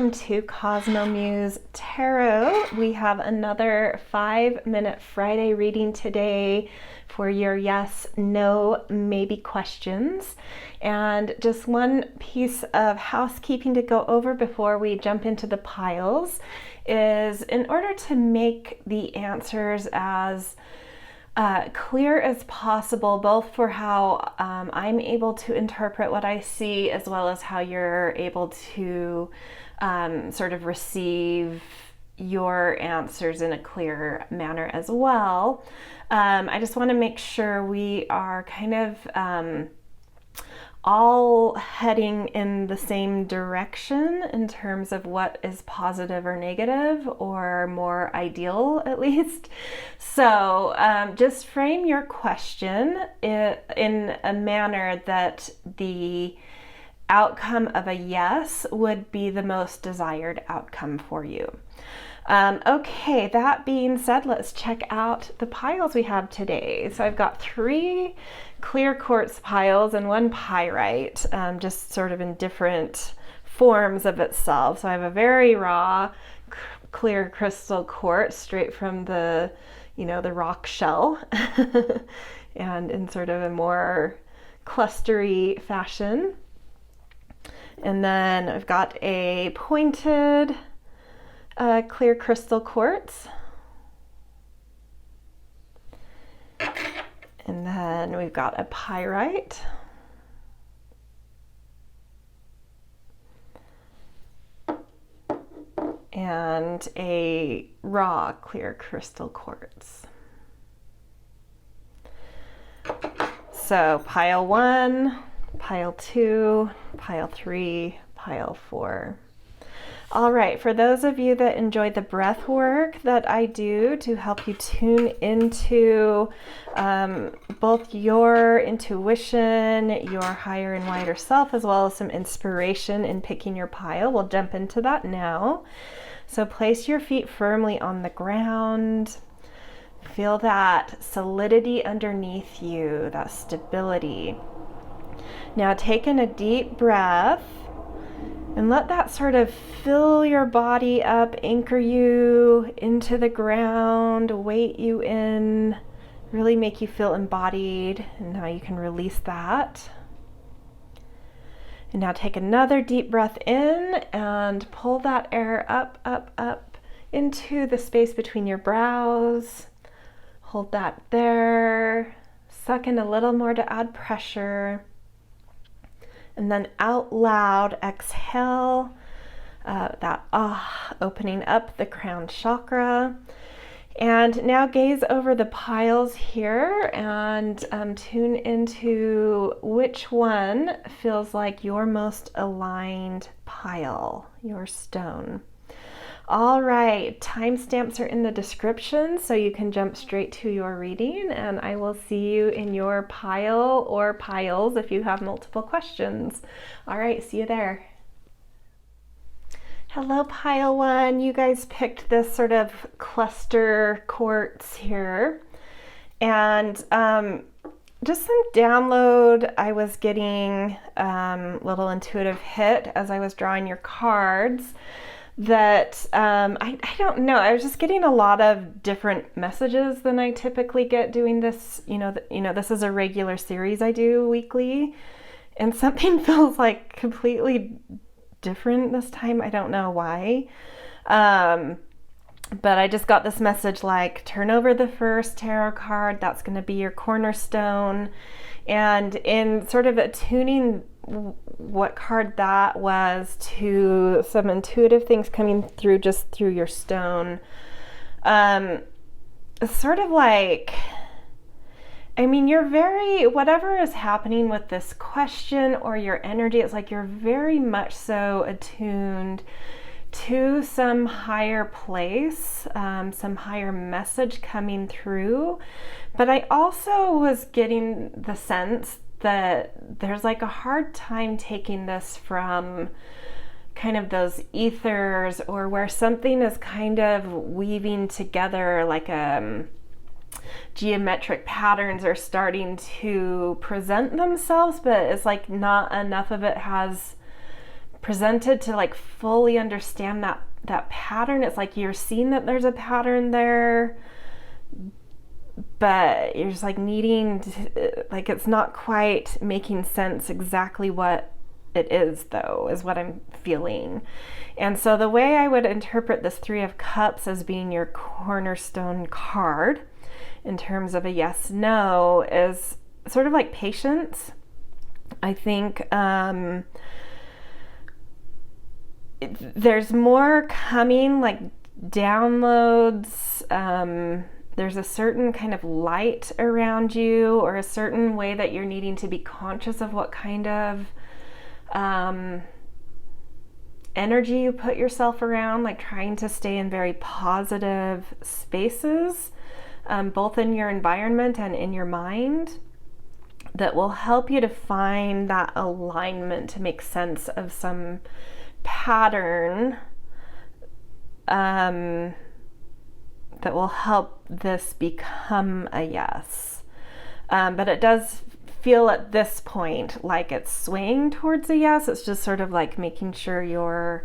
welcome to CosmoMuse Tarot. We have another 5-minute Friday reading today for your yes, no, maybe questions. And just one piece of housekeeping to go over before we jump into the piles is in order to make the answers as clear as possible, both for how I'm able to interpret what I see, as well as how you're able to sort of receive your answers in a clear manner as well. I just want to make sure we are kind of all heading in the same direction in terms of what is positive or negative, or more ideal at least. So just frame your question in a manner that the outcome of a yes would be the most desired outcome for you. Okay, that being said, let's check out the piles we have today. So I've got 3 clear quartz piles and 1 pyrite, just sort of in different forms of itself. So I have a very raw, clear crystal quartz straight from the, the rock shell, and in sort of a more clustery fashion. And then I've got a pointed clear crystal quartz. And then we've got a pyrite. And a raw clear crystal quartz. So pile 1, pile 2, pile 3, pile 4. All right, for those of you that enjoy the breath work that I do to help you tune into both your intuition, your higher and wider self, as well as some inspiration in picking your pile, we'll jump into that now. So place your feet firmly on the ground. Feel that solidity underneath you, that stability. Now take in a deep breath. And let that sort of fill your body up, anchor you into the ground, weight you in, really make you feel embodied. And now you can release that. And now take another deep breath in and pull that air up, up, up into the space between your brows. Hold that there. Suck in a little more to add pressure. And then out loud, exhale, opening up the crown chakra. And now gaze over the piles here and tune into which one feels like your most aligned pile, your stone. All right, timestamps are in the description, so you can jump straight to your reading, and I will see you in your pile or piles if you have multiple questions. All right, see you there. Hello, pile 1. You guys picked this sort of cluster quartz here, and just some download I was getting, little intuitive hit as I was drawing your cards. That I don't know, I was just getting a lot of different messages than I typically get doing this. This is a regular series I do weekly, and something feels like completely different this time. I don't know why, but I just got this message like, turn over the first tarot card, that's going to be your cornerstone. And in sort of attuning what card that was to some intuitive things coming through just through your stone, it's sort of like, you're very, whatever is happening with this question or your energy, it's like you're very much so attuned to some higher place, some higher message coming through. But I also was getting the sense that there's like a hard time taking this from kind of those ethers, or where something is kind of weaving together, like geometric patterns are starting to present themselves, but it's like not enough of it has presented to like fully understand that pattern. It's like you're seeing that there's a pattern there, but you're just like needing to, like, it's not quite making sense exactly what it is, though, is what I'm feeling. And so the way I would interpret this Three of Cups as being your cornerstone card in terms of a yes, no, is sort of like patience. I think there's more coming, like downloads. There's a certain kind of light around you, or a certain way that you're needing to be conscious of what kind of energy you put yourself around, like trying to stay in very positive spaces, both in your environment and in your mind, that will help you to find that alignment, to make sense of some pattern that will help this become a yes. But it does feel at this point like it's swaying towards a yes. It's just sort of like making sure you're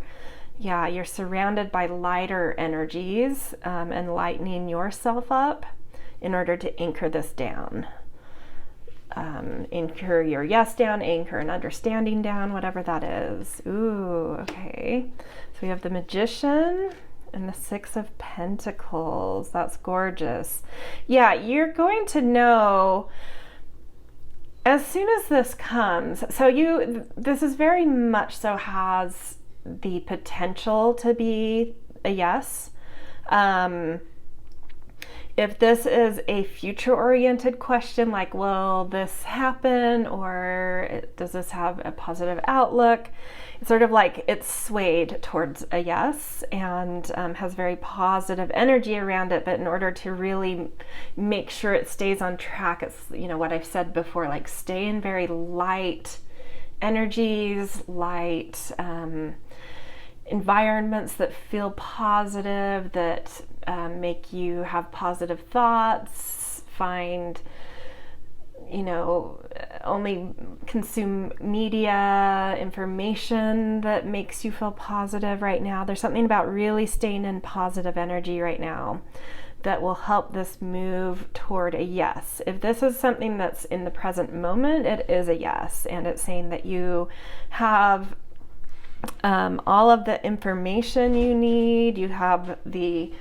surrounded by lighter energies, and lightening yourself up in order to anchor this down. Anchor your yes down, anchor an understanding down, whatever that is. Ooh, okay. So we have the Magician and the Six of Pentacles. That's gorgeous. Yeah, you're going to know as soon as this comes. So this is very much so has the potential to be a yes. If this is a future-oriented question, like, will this happen, or does this have a positive outlook? It's sort of like it's swayed towards a yes, and has very positive energy around it. But in order to really make sure it stays on track, it's, what I've said before, like stay in very light energies, light environments that feel positive, that make you have positive thoughts, find, only consume media, information that makes you feel positive right now. There's something about really staying in positive energy right now that will help this move toward a yes. If this is something that's in the present moment, it is a yes. And it's saying that you have all of the information you need, you have the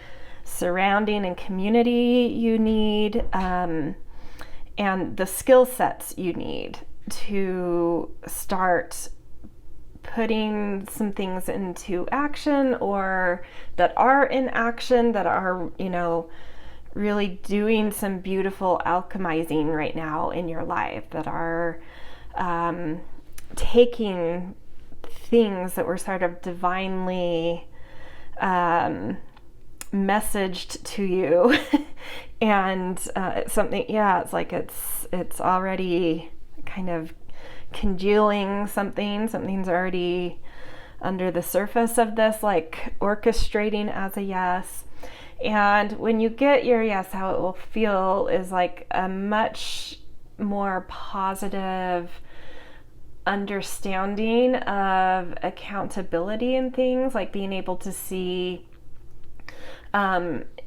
surrounding and community you need, and the skill sets you need to start putting some things into action, or that are in action, that are, really doing some beautiful alchemizing right now in your life, that are taking things that were sort of divinely messaged to you and it's something, it's like it's already kind of congealing something's already under the surface of this, like orchestrating as a yes. And when you get your yes, how it will feel is like a much more positive understanding of accountability and things, like being able to see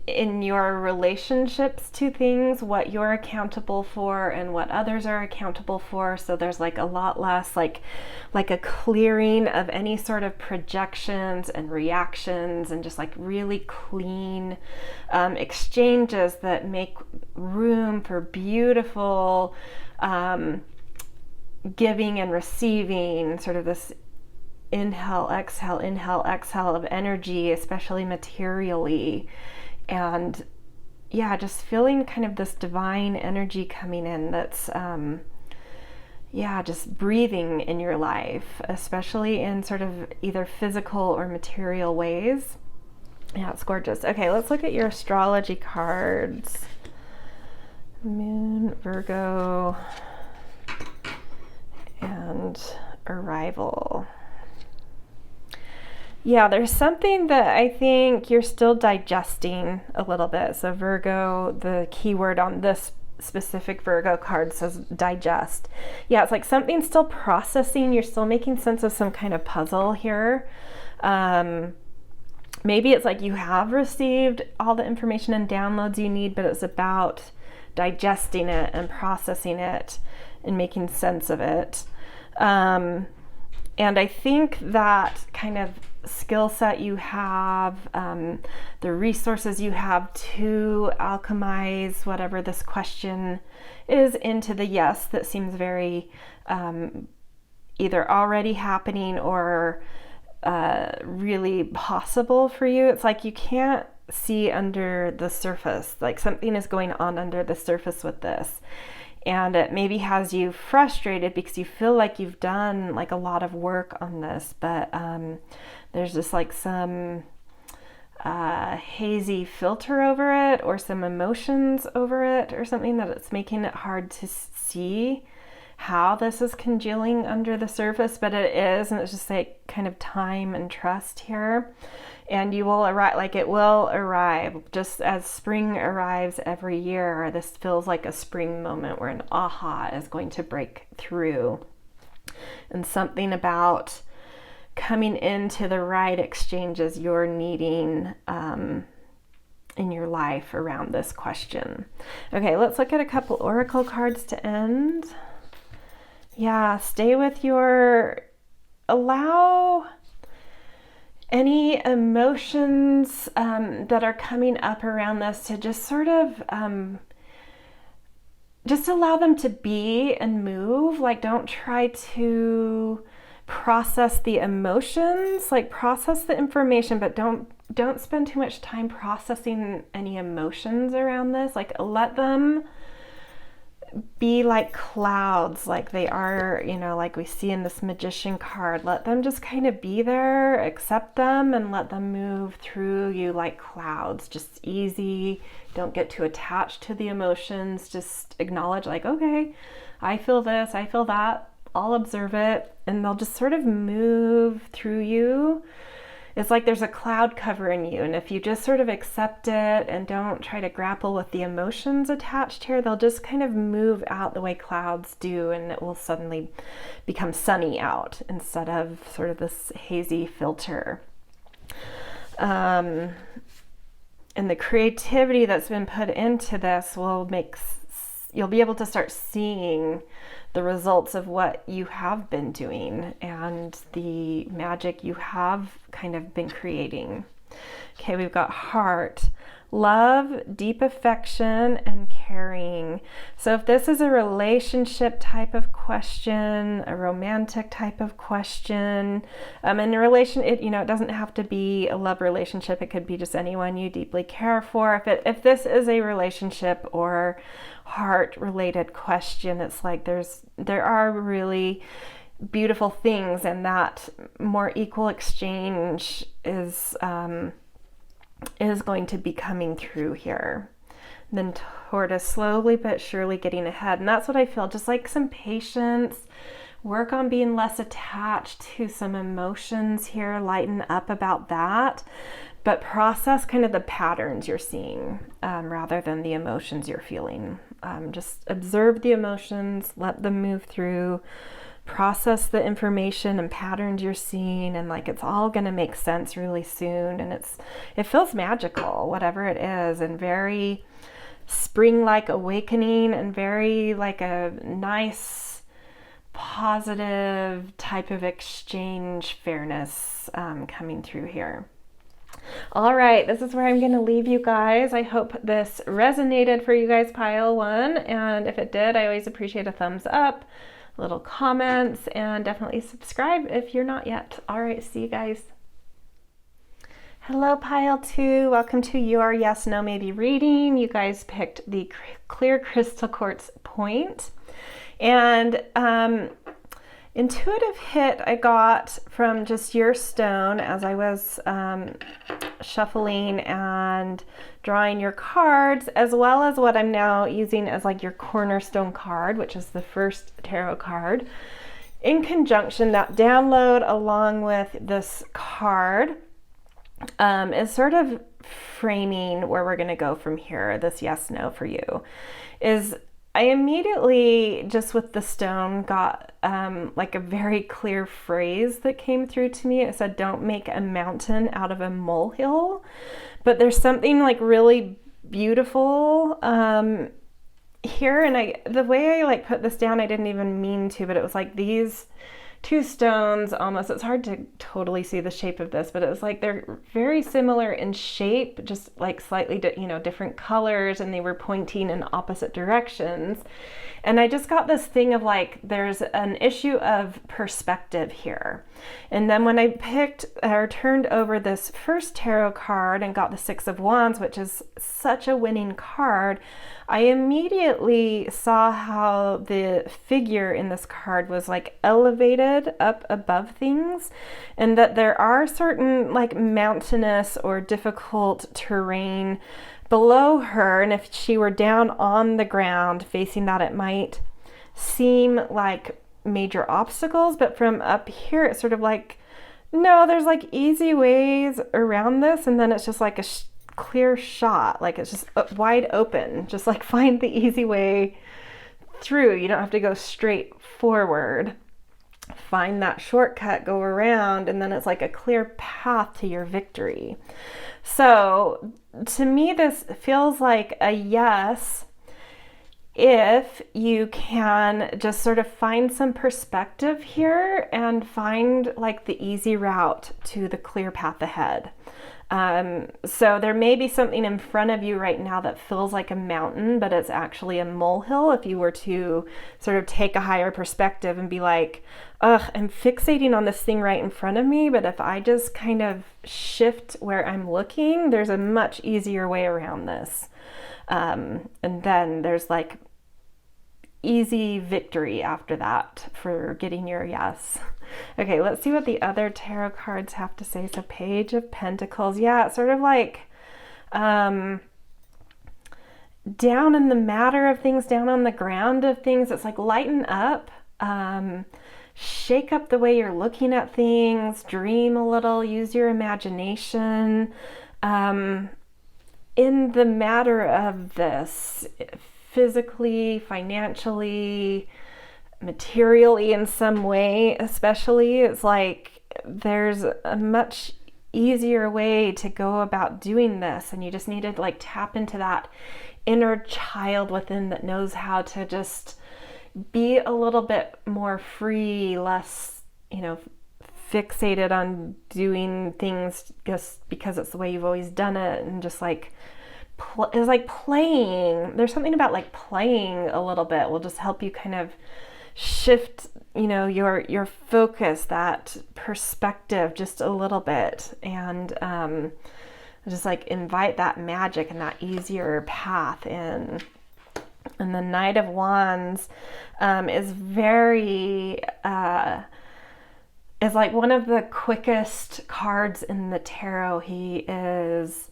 in your relationships to things what you're accountable for and what others are accountable for. So there's like a lot less like a clearing of any sort of projections and reactions, and just like really clean exchanges that make room for beautiful giving and receiving, sort of this inhale, exhale of energy, especially materially. And just feeling kind of this divine energy coming in that's just breathing in your life, especially in sort of either physical or material ways. Yeah, it's gorgeous. Okay, let's look at your astrology cards. Moon, Virgo, and Arrival. Yeah, there's something that I think you're still digesting a little bit. So Virgo, the keyword on this specific Virgo card says digest. Yeah, it's like something's still processing. You're still making sense of some kind of puzzle here. Maybe it's like you have received all the information and downloads you need, but it's about digesting it and processing it and making sense of it. And I think that kind of skill set you have, the resources you have to alchemize whatever this question is into the yes that seems very either already happening or really possible for you. It's like you can't see under the surface, like something is going on under the surface with this. And it maybe has you frustrated because you feel like you've done like a lot of work on this, but there's just like some hazy filter over it or some emotions over it or something that it's making it hard to see how this is congealing under the surface, but it is, and it's just like kind of time and trust here. And you will arrive, like it will arrive, just as spring arrives every year. This feels like a spring moment where an aha is going to break through. And something about coming into the right exchanges you're needing in your life around this question. Okay, let's look at a couple oracle cards to end. Yeah, stay with your, allow any emotions that are coming up around this to just sort of just allow them to be and move. Like, don't try to process the emotions, like process the information, but don't spend too much time processing any emotions around this. Like, let them be like clouds, like they are, you know, like we see in this Magician card. Let them just kind of be there, accept them, and let them move through you like clouds. Just easy. Don't get too attached to the emotions. Just acknowledge, like, okay, I feel this, I feel that. I'll observe it, and they'll just sort of move through you. It's like there's a cloud covering you, and if you just sort of accept it and don't try to grapple with the emotions attached here, they'll just kind of move out the way clouds do, and it will suddenly become sunny out instead of sort of this hazy filter. And the creativity that's been put into this will make, you'll be able to start seeing the results of what you have been doing and the magic you have kind of been creating. Okay, we've got heart, love, deep affection, and caring. So if this is a relationship type of question, a romantic type of question, in a relation, it doesn't have to be a love relationship. It could be just anyone you deeply care for. If this is a relationship or heart-related question, it's like there are really beautiful things, and that more equal exchange is going to be coming through here. And then Tortoise, slowly but surely getting ahead, and that's what I feel. Just like some patience, work on being less attached to some emotions here, lighten up about that, but process kind of the patterns you're seeing rather than the emotions you're feeling. Just observe the emotions, let them move through, process the information and patterns you're seeing, and like it's all going to make sense really soon. And it feels magical, whatever it is, and very spring-like awakening, and very like a nice positive type of exchange fairness coming through here. All right, this is where I'm going to leave you guys. I hope this resonated for you guys, pile one, and if it did, I always appreciate a thumbs up, little comments, and definitely subscribe if you're not yet. All right, see you guys. Hello, pile two. Welcome to your yes, no, maybe reading. You guys picked the clear crystal quartz point, and intuitive hit I got from just your stone as I was shuffling and drawing your cards, as well as what I'm now using as like your cornerstone card, which is the first tarot card. In conjunction, that download along with this card is sort of framing where we're going to go from here. This yes, no for you is I immediately, just with the stone, got like a very clear phrase that came through to me. It said, don't make a mountain out of a molehill. But there's something like really beautiful here. And the way I like put this down, I didn't even mean to, but it was like these two stones almost, it's hard to totally see the shape of this, but it was like they're very similar in shape, just like slightly different colors, and they were pointing in opposite directions. And I just got this thing of like, there's an issue of perspective here. And then when I picked or turned over this first tarot card and got the Six of Wands, which is such a winning card, I immediately saw how the figure in this card was like elevated up above things, and that there are certain like mountainous or difficult terrain below her. And if she were down on the ground facing that, it might seem like major obstacles, but from up here it's sort of like, no, there's like easy ways around this, and then it's just like a clear shot, like it's just wide open, just like find the easy way through. You don't have to go straight forward, find that shortcut, go around, and then it's like a clear path to your victory. So to me, this feels like a yes if you can just sort of find some perspective here and find like the easy route to the clear path ahead. So there may be something in front of you right now that feels like a mountain, but it's actually a molehill. If you were to sort of take a higher perspective and be like, ugh, I'm fixating on this thing right in front of me, but if I just kind of shift where I'm looking, there's a much easier way around this. And then there's like easy victory after that for getting your yes. Okay, let's see what the other tarot cards have to say. So Page of Pentacles. Yeah, it's sort of like down in the matter of things, down on the ground of things. It's like lighten up, shake up the way you're looking at things, dream a little, use your imagination. In the matter of this, physically, financially, materially, in some way especially, it's like there's a much easier way to go about doing this, and you just need to like tap into that inner child within that knows how to just be a little bit more free, less fixated on doing things just because it's the way you've always done it, and just like it's like playing. There's something about like playing a little bit will just help you kind of shift, your focus, that perspective just a little bit, and just like invite that magic and that easier path in. And the Knight of Wands is very is like one of the quickest cards in the tarot. He is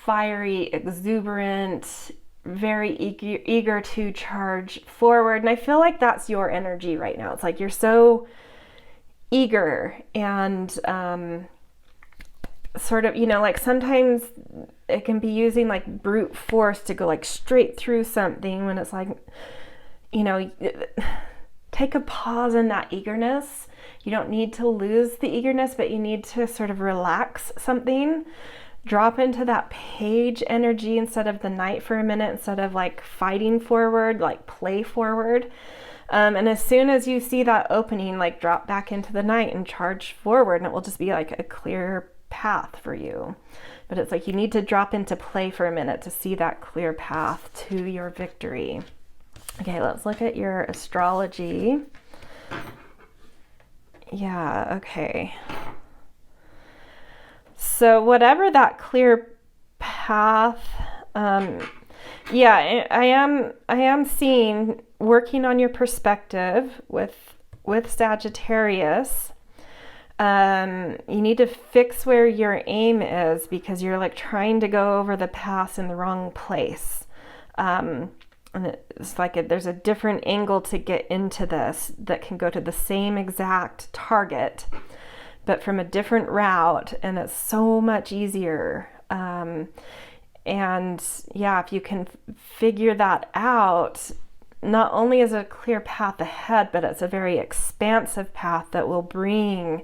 fiery, exuberant, very eager to charge forward. And I feel like that's your energy right now. It's like you're so eager and sort of, like sometimes it can be using like brute force to go like straight through something, when it's like, take a pause in that eagerness. You don't need to lose the eagerness, but you need to sort of relax something. Drop into that page energy instead of the knight for a minute, instead of like fighting forward, like play forward. And as soon as you see that opening, like drop back into the knight and charge forward, and it will just be like a clear path for you. But it's like you need to drop into play for a minute to see that clear path to your victory. Okay, let's look at your astrology. Yeah, okay. So whatever that clear path, yeah, I am seeing working on your perspective with Sagittarius. You need to fix where your aim is, because you're like trying to go over the path in the wrong place. And it's like there's a different angle to get into this that can go to the same exact target, but from a different route, and it's so much easier. And yeah, if you can figure that out, not only is it a clear path ahead, but it's a very expansive path that will bring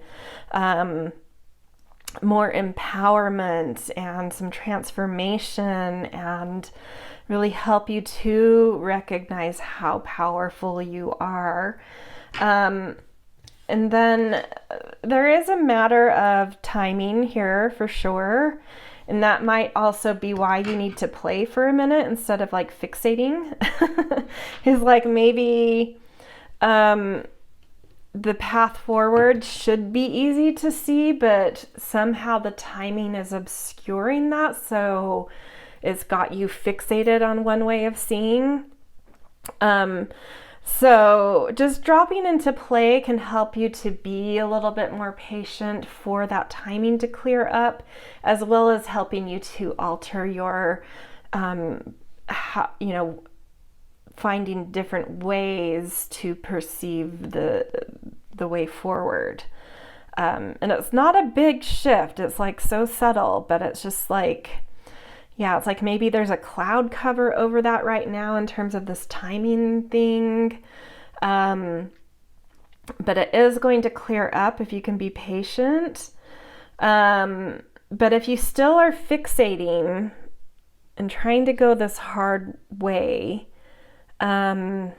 more empowerment and some transformation, and really help you to recognize how powerful you are. And then there is a matter of timing here for sure. And that might also be why you need to play for a minute instead of like fixating. Is like maybe the path forward should be easy to see, but somehow the timing is obscuring that. So it's got you fixated on one way of seeing. So just dropping into play can help you to be a little bit more patient for that timing to clear up, as well as helping you to alter your, finding different ways to perceive the way forward. And it's not a big shift. It's like so subtle, but it's just like, yeah, it's like maybe there's a cloud cover over that right now in terms of this timing thing. But it is going to clear up if you can be patient. But if you still are fixating and trying to go this hard way, even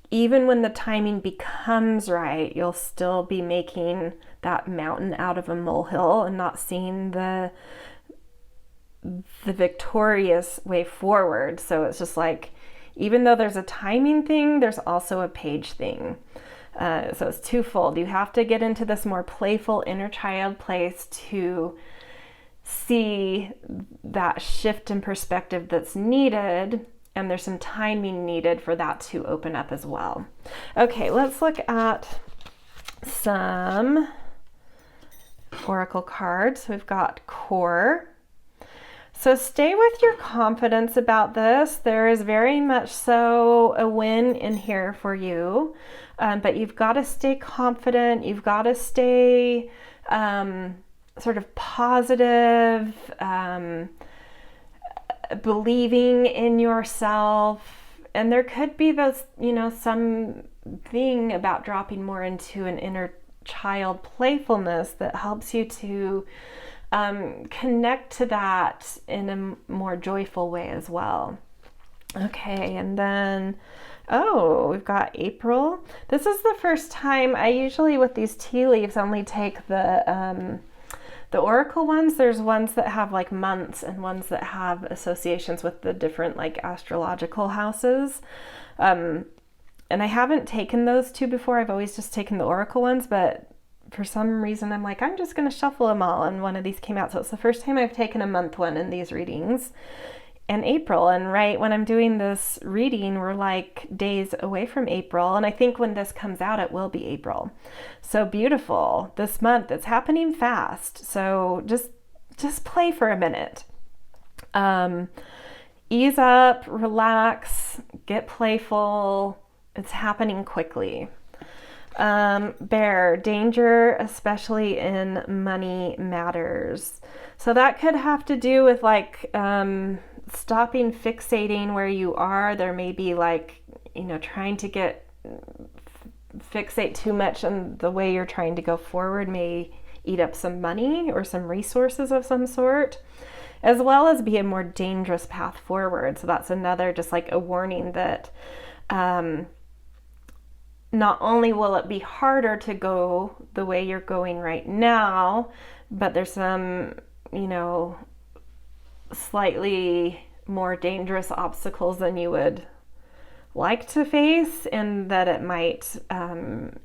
when the timing becomes right, you'll still be making that mountain out of a molehill and not seeing the victorious way forward. So it's just like, even though there's a timing thing, there's also a page thing. So it's twofold. You have to get into this more playful inner child place to see that shift in perspective that's needed, and there's some timing needed for that to open up as well. Okay, let's look at some oracle cards. We've got core. So stay with your confidence about this. There is very much so a win in here for you, but you've got to stay confident. You've got to stay sort of positive, believing in yourself. And there could be those, something about dropping more into an inner child playfulness that helps you to connect to that in a more joyful way as well. Okay, and then, we've got April. This is the first time I usually with these tea leaves only take the oracle ones. There's ones that have like months and ones that have associations with the different like astrological houses. And I haven't taken those two before. I've always just taken the oracle ones, but for some reason I'm like, I'm just going to shuffle them all, and one of these came out. So it's the first time I've taken a month one in these readings, and April. And right when I'm doing this reading, we're like days away from April, and I think when this comes out it will be April. So beautiful. This month, it's happening fast. So just play for a minute. Ease up, relax, get playful. It's happening quickly. Bear, danger, especially in money matters. So that could have to do with like stopping fixating where you are. There may be like, trying to fixate too much on the way you're trying to go forward may eat up some money or some resources of some sort, as well as be a more dangerous path forward. So that's another just like a warning that not only will it be harder to go the way you're going right now, but there's some, slightly more dangerous obstacles than you would like to face, and that it might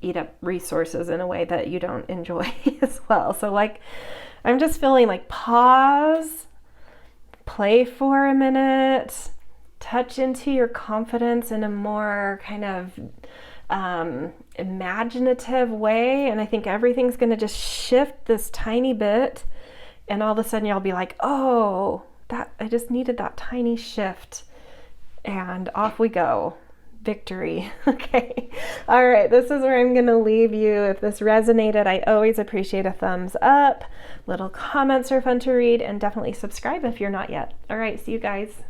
eat up resources in a way that you don't enjoy as well. So like, I'm just feeling like pause, play for a minute, touch into your confidence in a more kind of imaginative way, and I think everything's going to just shift this tiny bit, and all of a sudden you'll be like, oh, that I just needed that tiny shift, and off we go. victory. Okay. All right. This is where I'm going to leave you. If this resonated, I always appreciate a thumbs up. Little comments are fun to read, and definitely subscribe if you're not yet. All right. See you guys.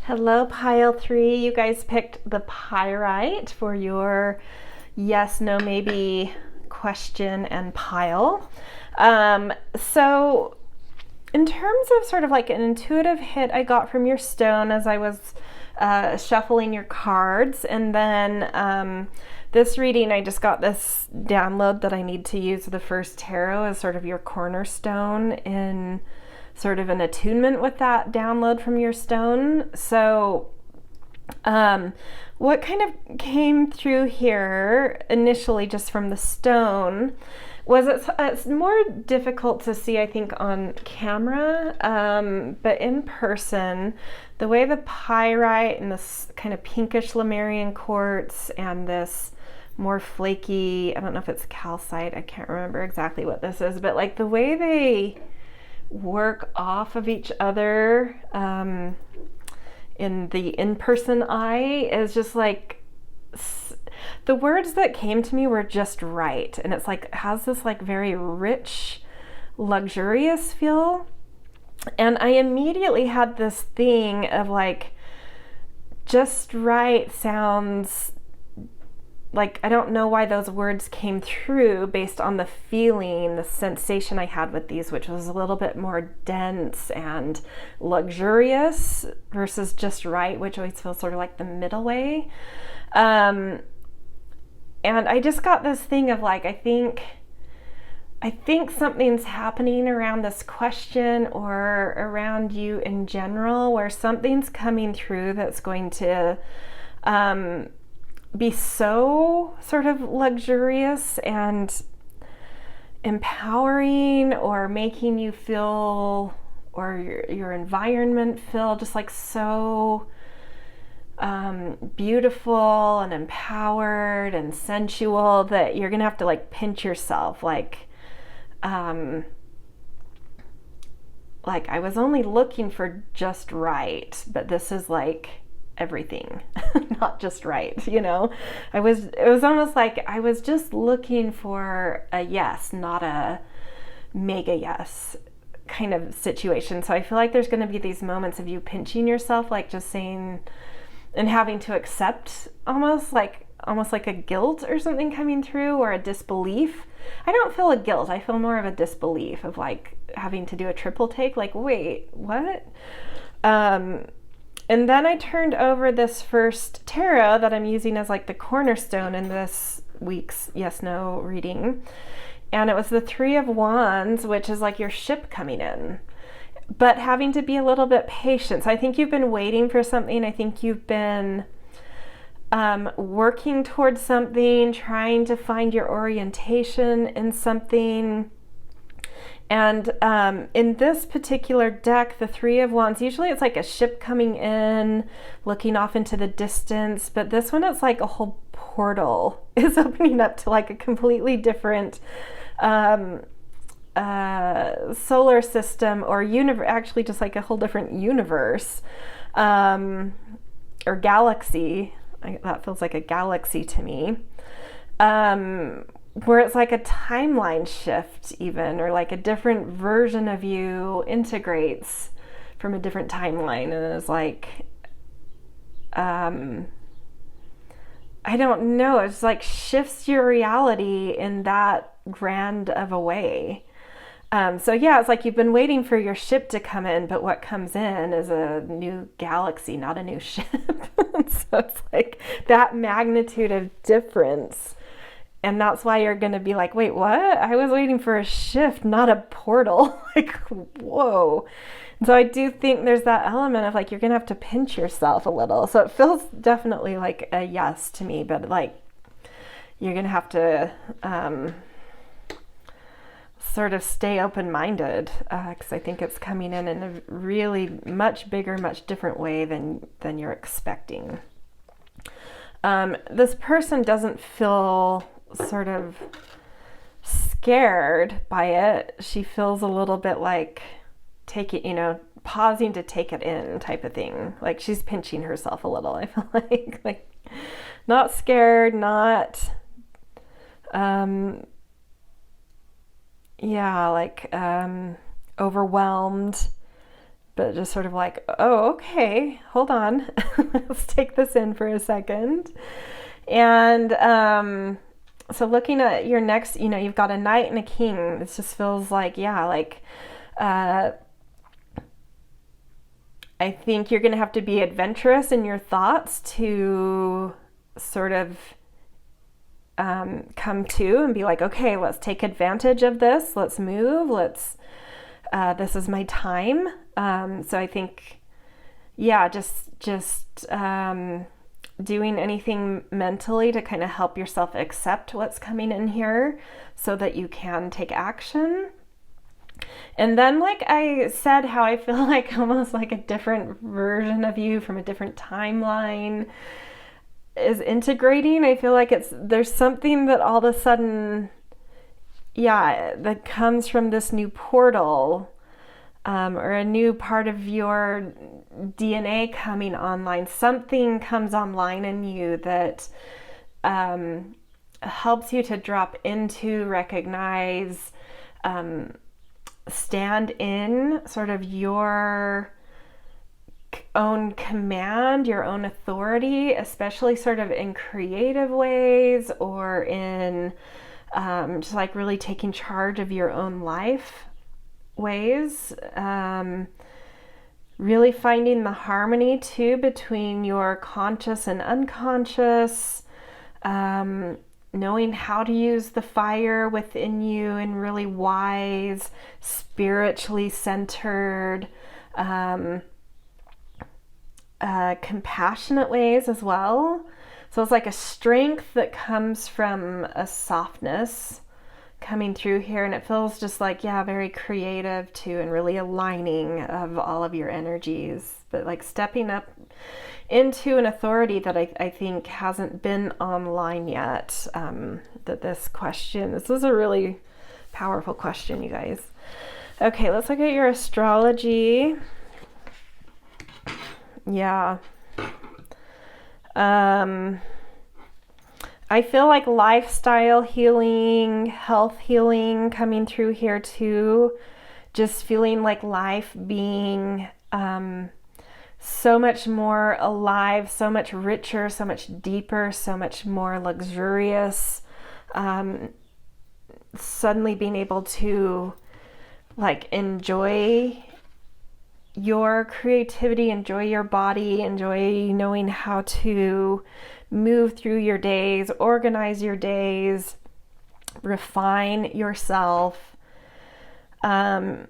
Hello, pile 3. You guys picked the Pyrite for your yes, no, maybe question and pile. So in terms of sort of like an intuitive hit I got from your stone as I was shuffling your cards, and then this reading I just got this download that I need to use the first tarot as sort of your cornerstone in sort of an attunement with that download from your stone. So what kind of came through here initially just from the stone was it's more difficult to see, I think, on camera, but in person, the way the pyrite and this kind of pinkish Lemurian quartz and this more flaky, I don't know if it's calcite, I can't remember exactly what this is, but like the way they work off of each other in the in-person eye is just like, the words that came to me were just right. And it's like, has this like very rich, luxurious feel. And I immediately had this thing of like, just right sounds like, I don't know why those words came through based on the feeling, the sensation I had with these, which was a little bit more dense and luxurious versus just right, which always feels sort of like the middle way. And I just got this thing of like, I think something's happening around this question or around you in general, where something's coming through that's going to be so sort of luxurious and empowering, or making you feel, or your environment feel just like so beautiful and empowered and sensual that you're gonna have to like pinch yourself, like I was only looking for just right, but this is like everything, not just right, you know. It was almost like I was just looking for a yes, not a mega yes kind of situation. So I feel like there's going to be these moments of you pinching yourself, like just saying and having to accept almost like a guilt or something coming through, or a disbelief. I don't feel a guilt, I feel more of a disbelief of like having to do a triple take, like wait, what? And then I turned over this first tarot that I'm using as like the cornerstone in this week's yes no reading, and it was the 3 of Wands, which is like your ship coming in, but having to be a little bit patient. So I think you've been waiting for something. I think you've been working towards something, trying to find your orientation in something. And in this particular deck, the 3 of Wands, usually it's like a ship coming in, looking off into the distance, but this one it's like a whole portal is opening up to like a completely different solar system or universe, actually just like a whole different universe or galaxy. That feels like a galaxy to me. Where it's like a timeline shift even, or like a different version of you integrates from a different timeline, and it's like, I don't know, it's like shifts your reality in that grand of a way. So yeah, it's like you've been waiting for your ship to come in, but what comes in is a new galaxy, not a new ship. So it's like that magnitude of difference. And that's why you're going to be like, wait, what? I was waiting for a shift, not a portal. Like, whoa. And so I do think there's that element of like, you're going to have to pinch yourself a little. So it feels definitely like a yes to me, but like, you're going to have to sort of stay open-minded, because I think it's coming in a really much bigger, much different way than you're expecting. This person doesn't feel sort of scared by it. She feels a little bit like pausing to take it in type of thing. Like she's pinching herself a little, I feel like not scared, not, overwhelmed, but just sort of like, oh, okay, hold on. Let's take this in for a second. And so looking at your next, you've got a Knight and a King. This just feels like, I think you're going to have to be adventurous in your thoughts to sort of come to and be like, okay, let's take advantage of this. Let's move. This is my time. So I think, just doing anything mentally to kind of help yourself accept what's coming in here so that you can take action. And then, like I said, how I feel like almost like a different version of you from a different timeline is integrating. I feel like there's something that all of a sudden, that comes from this new portal, or a new part of your DNA coming online. Something comes online in you that helps you to drop into, recognize, stand in sort of your own command, your own authority, especially sort of in creative ways or in just like really taking charge of your own life ways. Really finding the harmony too between your conscious and unconscious, knowing how to use the fire within you in really wise, spiritually centered, compassionate ways as well. So it's like a strength that comes from a softness coming through here, and it feels just like, very creative too, and really aligning of all of your energies, but like stepping up into an authority that I think hasn't been online yet. This is a really powerful question, you guys. Okay, let's look at your astrology. I feel like lifestyle healing, health healing coming through here too. Just feeling like life being so much more alive, so much richer, so much deeper, so much more luxurious. Suddenly being able to like enjoy your creativity, enjoy your body, enjoy knowing how to move through your days, organize your days, refine yourself. That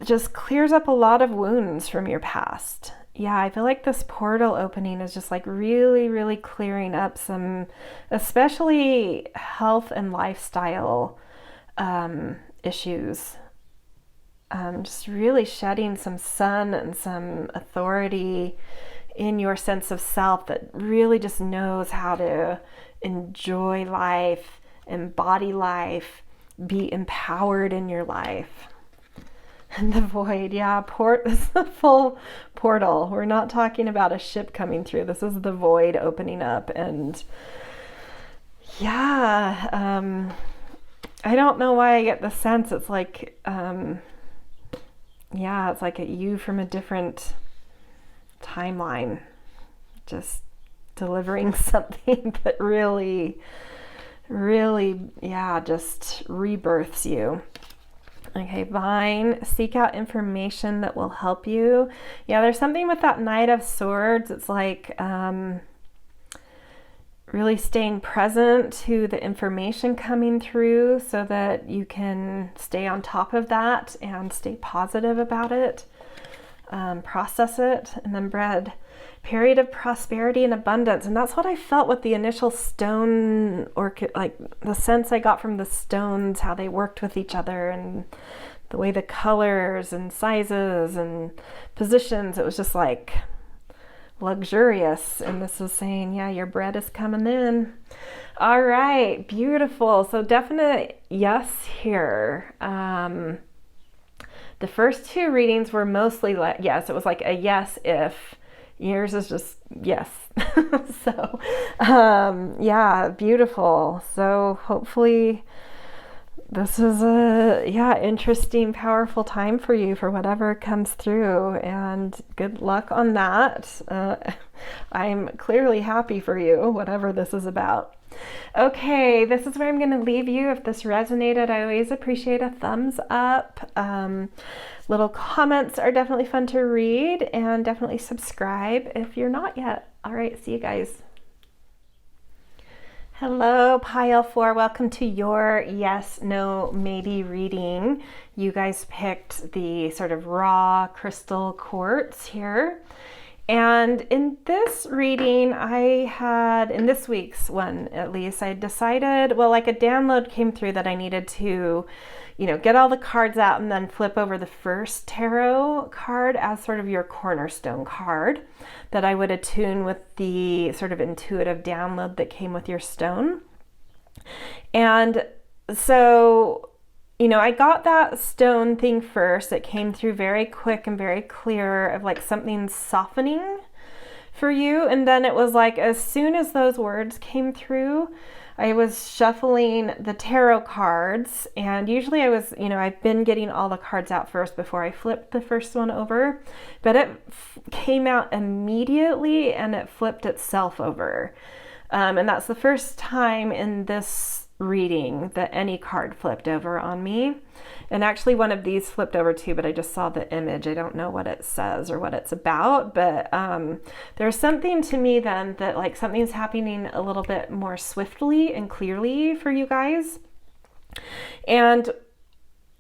just clears up a lot of wounds from your past. I feel like this portal opening is just like really, really clearing up some, especially health and lifestyle issues. Just really shedding some sun and some authority in your sense of self that really just knows how to enjoy life, embody life, be empowered in your life. And the void, this is a full portal. We're not talking about a ship coming through. This is the void opening up. And I don't know why I get the sense it's like, it's like you from a different timeline, just delivering something that really, really, just rebirths you. Okay, Vine, seek out information that will help you. There's something with that Knight of Swords. It's like really staying present to the information coming through so that you can stay on top of that and stay positive about it, process it. And then bread, period of prosperity and abundance. And that's what I felt with the initial stone orchid, like the sense I got from the stones, how they worked with each other and the way the colors and sizes and positions, it was just like luxurious. And this is saying, your bread is coming in. All right, beautiful. So definite yes here. The first two readings were mostly like, yes, it was like a yes if. Yours is just yes. So, yeah, beautiful. So hopefully this is a, interesting, powerful time for you for whatever comes through, and good luck on that. I'm clearly happy for you, whatever this is about. Okay, this is where I'm going to leave you. If this resonated, I always appreciate a thumbs up. Little comments are definitely fun to read, and definitely subscribe if you're not yet. All right, see you guys. Hello, Pile 4. Welcome to your yes, no, maybe reading. You guys picked the sort of raw crystal quartz here. And in this reading, in this week's one at least, I decided, well, like a download came through that I needed to, get all the cards out and then flip over the first tarot card as sort of your cornerstone card that I would attune with the sort of intuitive download that came with your stone. And so, I got that stone thing first. It came through very quick and very clear of like something softening for you. And then it was like, as soon as those words came through, I was shuffling the tarot cards, and usually I've been getting all the cards out first before I flipped the first one over, but it came out immediately and it flipped itself over. And that's the first time in this reading that any card flipped over on me. And actually one of these flipped over too, but I just saw the image. I don't know what it says or what it's about, but there's something to me then that like something's happening a little bit more swiftly and clearly for you guys. And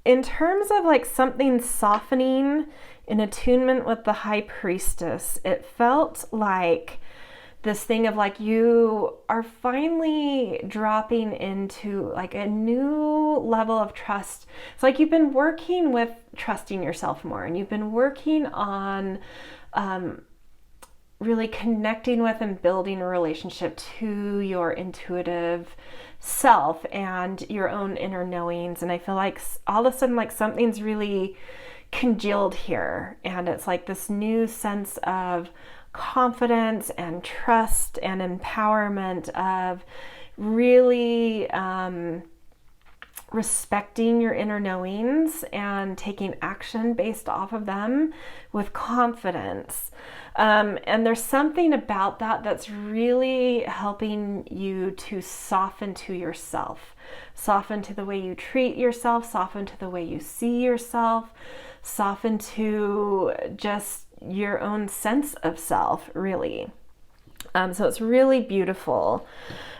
in terms of like something softening in attunement with the High Priestess, it felt like this thing of like you are finally dropping into like a new level of trust. It's like you've been working with trusting yourself more, and you've been working on really connecting with and building a relationship to your intuitive self and your own inner knowings. And I feel like all of a sudden like something's really congealed here, and it's like this new sense of confidence and trust and empowerment of really respecting your inner knowings and taking action based off of them with confidence. And there's something about that that's really helping you to soften to yourself, soften to the way you treat yourself, soften to the way you see yourself, soften to just your own sense of self, really. So it's really beautiful.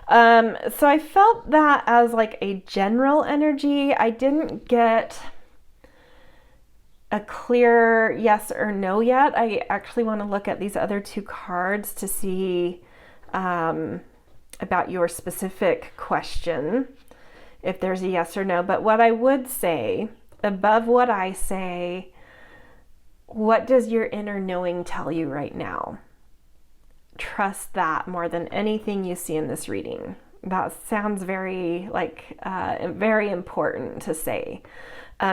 So I felt that as like a general energy. I didn't get a clear yes or no yet. I actually want to look at these other two cards to see about your specific question, if there's a yes or no. But what I would say, above what I say, what does your inner knowing tell you right now? Trust that more than anything you see in this reading. That sounds very very important to say.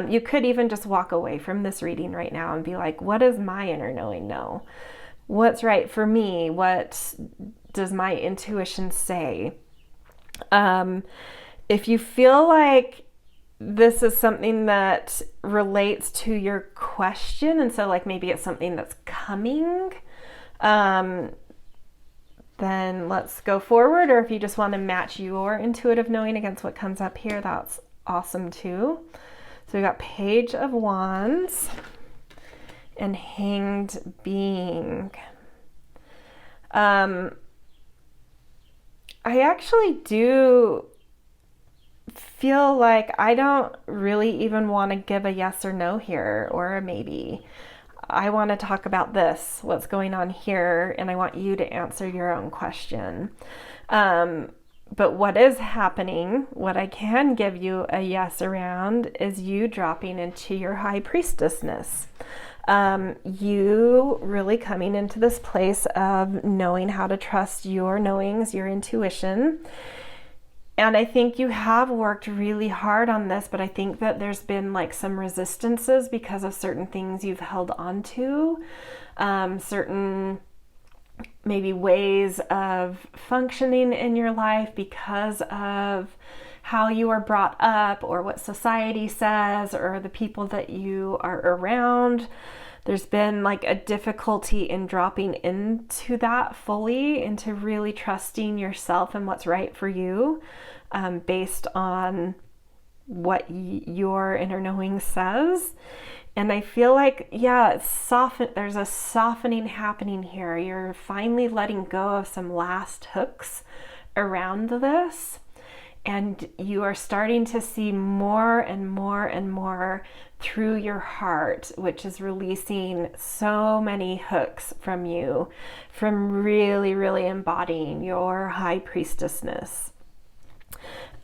You could even just walk away from this reading right now and be like, what does my inner knowing know? What's right for me? What does my intuition say? If you feel like this is something that relates to your question, and so like maybe it's something that's coming, then let's go forward. Or if you just want to match your intuitive knowing against what comes up here, that's awesome too. So we got Page of Wands and Hanged Being. I actually do feel like I don't really even want to give a yes or no here, or a maybe. I want to talk about this, what's going on here, and I want you to answer your own question. But what is happening, what I can give you a yes around, is you dropping into your High Priestessness. You really coming into this place of knowing how to trust your knowings, your intuition, And I think you have worked really hard on this, but I think that there's been like some resistances because of certain things you've held on to, certain maybe ways of functioning in your life because of how you are brought up or what society says or the people that you are around. There's been like a difficulty in dropping into that fully, into really trusting yourself and what's right for you, based on what your inner knowing says. And I feel like, yeah, there's a softening happening here. You're finally letting go of some last hooks around this. And you are starting to see more and more and more through your heart, which is releasing so many hooks from you, from really, really embodying your high priestessness.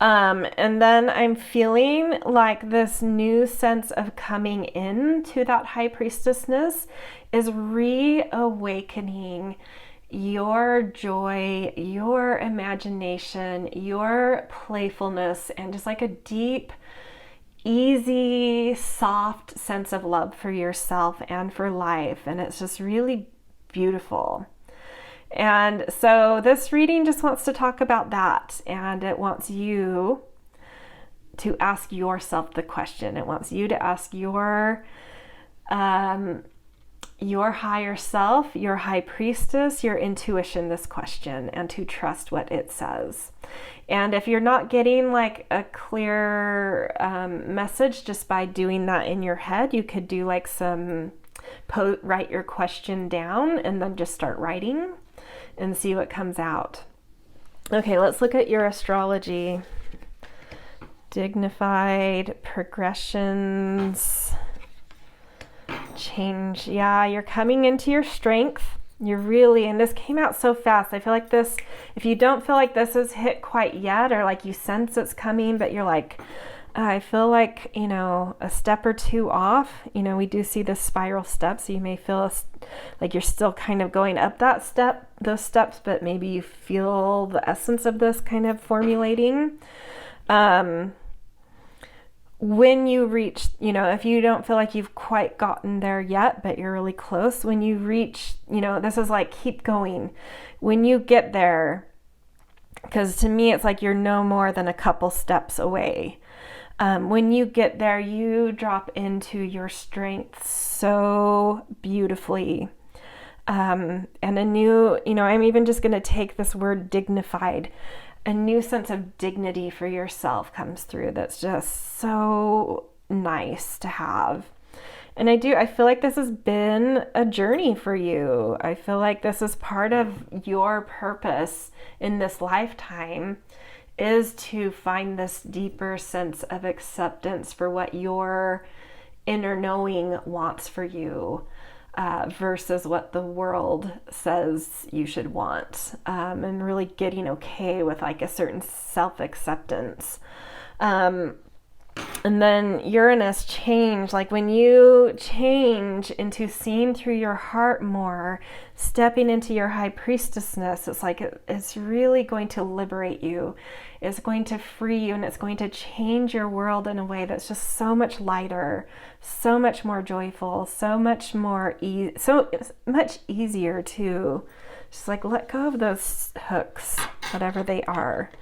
And then I'm feeling like this new sense of coming into that high priestessness is reawakening your joy, your imagination, your playfulness, and just like a deep, easy, soft sense of love for yourself and for life. And it's just really beautiful. And so this reading just wants to talk about that, and it wants you to ask yourself the question. It wants you to ask your higher self, your high priestess, your intuition this question, and to trust what it says. And if you're not getting like a clear message just by doing that in your head, you could do like write your question down and then just start writing and see what comes out. Okay, let's look at your astrology. Dignified, progressions, change. Yeah, you're coming into your strength. You're really, and this came out so fast. I feel like this, if you don't feel like this is hit quite yet, or like you sense it's coming, but you're like, I feel like, a step or two off. We do see this spiral step, so you may feel like you're still kind of going up those steps, but maybe you feel the essence of this kind of formulating. When you reach, if you don't feel like you've quite gotten there yet, but you're really close, when you reach, this is like, keep going. When you get there, because to me, it's like you're no more than a couple steps away. When you get there, you drop into your strength so beautifully. And a new, I'm even just going to take this word dignified. A new sense of dignity for yourself comes through that's just so nice to have. And I feel like this has been a journey for you. I feel like this is part of your purpose in this lifetime, is to find this deeper sense of acceptance for what your inner knowing wants for you, versus what the world says you should want, and really getting okay with like a certain self-acceptance. And then Uranus change, like when you change into seeing through your heart more, stepping into your high priestessness, it's like it's really going to liberate you. It's going to free you, and it's going to change your world in a way that's just so much lighter, so much more joyful, so much more so much easier to just like let go of those hooks, whatever they are.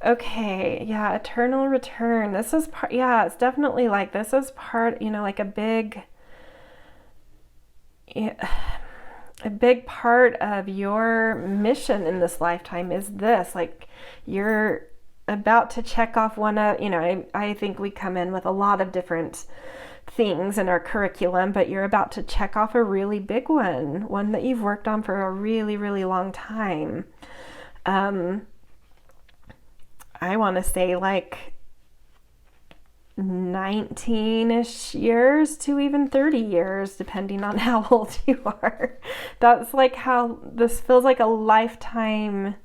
Okay, yeah, eternal return. This is part, yeah, it's definitely like, this is part, like a big part of your mission in this lifetime is this, like you're about to check off one of, I think we come in with a lot of different things in our curriculum, but you're about to check off a really big one that you've worked on for a really, really long time. I want to say like 19-ish years to even 30 years, depending on how old you are. That's like how this feels like a lifetime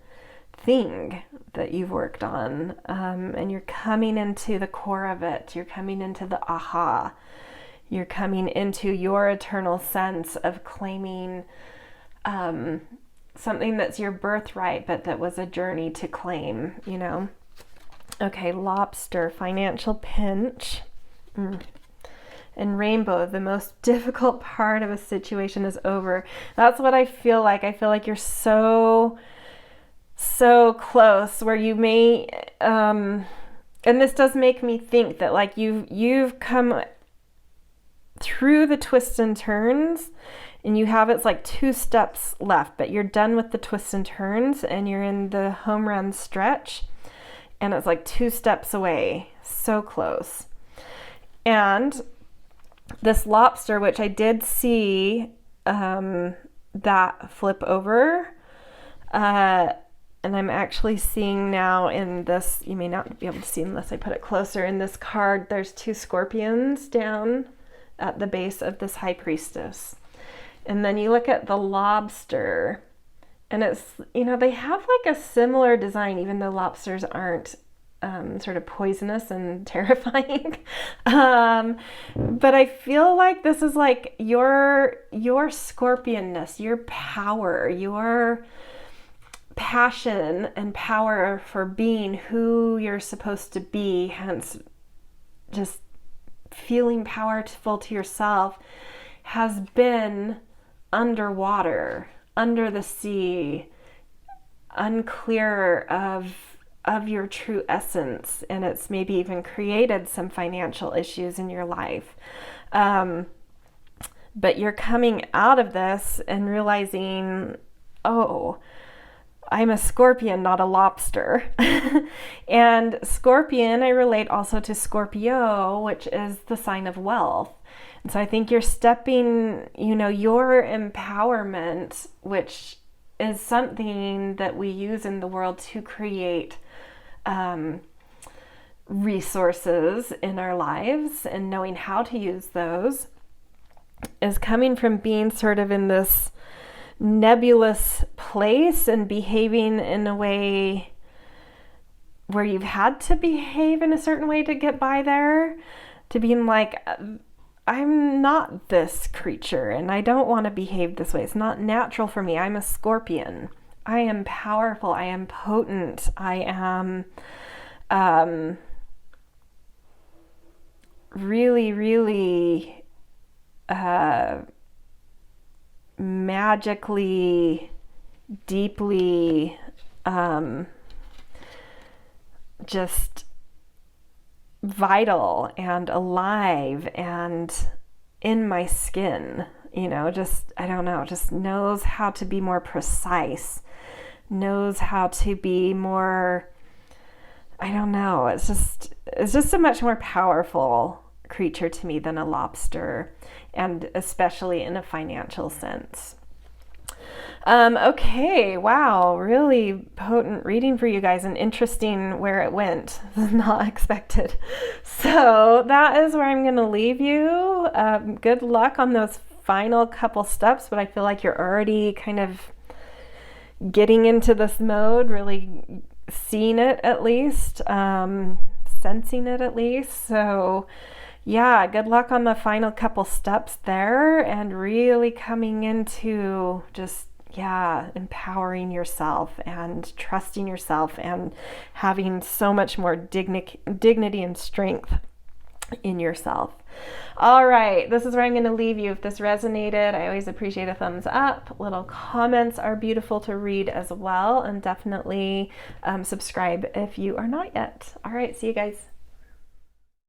thing that you've worked on. And you're coming into the core of it. You're coming into the aha. You're coming into your eternal sense of claiming something that's your birthright, but that was a journey to claim, Okay, lobster, financial pinch. And rainbow, the most difficult part of a situation is over. That's what I feel like. I feel like you're so close where you may, and this does make me think that like you've come through the twists and turns, and you have, it's like 2 steps left, but you're done with the twists and turns and you're in the home run stretch, and it's like 2 steps away, so close. And this lobster, which I did see that flip over, and I'm actually seeing now in this, you may not be able to see unless I put it closer, in this card there's 2 scorpions down at the base of this high priestess. And then you look at the lobster, and it's, you know, they have like a similar design, even though lobsters aren't sort of poisonous and terrifying. But I feel like this is like your scorpionness, your power, your passion and power for being who you're supposed to be, hence just feeling powerful to yourself, has been underwater, under the sea, unclear of your true essence, and it's maybe even created some financial issues in your life. But you're coming out of this and realizing, oh, I'm a scorpion, not a lobster. And scorpion, I relate also to Scorpio, which is the sign of wealth. And so I think you're stepping, you know, your empowerment, which is something that we use in the world to create resources in our lives, and knowing how to use those, is coming from being sort of in this nebulous place and behaving in a way where you've had to behave in a certain way to get by there, to being like, I'm not this creature and I don't want to behave this way. It's not natural for me. I'm a scorpion. I am powerful. I am potent. I am really, really magically, deeply just vital and alive and in my skin, you know, just, I don't know, just knows how to be more precise, knows how to be more, I don't know, it's just a much more powerful creature to me than a lobster, and especially in a financial sense. Okay, wow, really potent reading for you guys, and interesting where it went. Not expected. So that is where I'm going to leave you. Good luck on those final couple steps, but I feel like you're already kind of getting into this mode, really seeing it at least, sensing it at least. So yeah, good luck on the final couple steps there, and really coming into just, yeah, empowering yourself and trusting yourself and having so much more dignity and strength in yourself. All right, this is where I'm going to leave you. If this resonated, I always appreciate a thumbs up. Little comments are beautiful to read as well, and definitely subscribe if you are not yet. All right, see you guys.